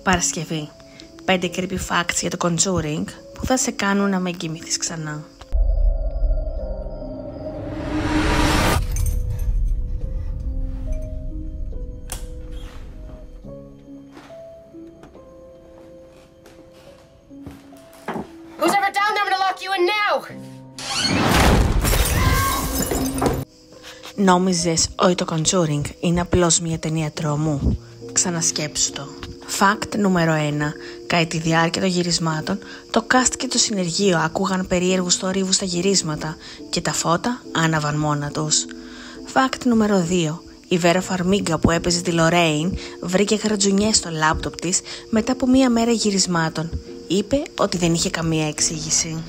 Παρασκευή. 5 creepy facts για το Conjuring που θα σε κάνουν να με εγκυμηθείς ξανά. Who's ever down there? I'm gonna lock you in now! Νόμιζες ότι το Conjuring είναι απλώς μια ταινία τρόμου? Ξανασκέψου το. Fact νούμερο 1. Κατά τη διάρκεια των γυρισμάτων, το cast και το συνεργείο άκουγαν περίεργους θορύβους στα γυρίσματα και τα φώτα άναβαν μόνα τους. Fact νούμερο 2. Η Βέρα Φαρμίγκα που έπαιζε τη Λορέιν βρήκε γρατζουνιές στο λάπτοπ της μετά από μία μέρα γυρισμάτων. Είπε ότι δεν είχε καμία εξήγηση.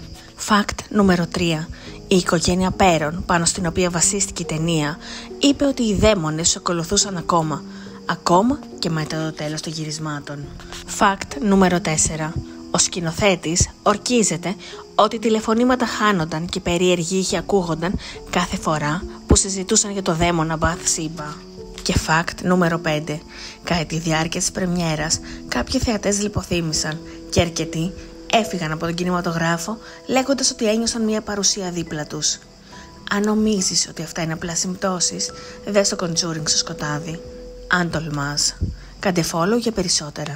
Fact νούμερο 3. Η οικογένεια Πέρον, πάνω στην οποία βασίστηκε η ταινία, είπε ότι οι δαίμονες τους ακολουθούσαν ακόμα και μετά το τέλος των γυρισμάτων. Fact νούμερο 4. Ο σκηνοθέτης ορκίζεται ότι τηλεφωνήματα χάνονταν και περίεργοι ήχοι ακούγονταν κάθε φορά που συζητούσαν για το δαίμονα Μπαθ Σίμπα. Και fact νούμερο 5. Κατά τη διάρκεια της πρεμιέρας, κάποιοι θεατές λιποθύμησαν και αρκετοί έφυγαν από τον κινηματογράφο λέγοντας ότι ένιωσαν μια παρουσία δίπλα τους. Αν νομίζεις ότι αυτά είναι απλά συμπτώσεις, δες το Conjuring στο σκοτάδι. Αν τολμάς, κάντε follow για περισσότερα.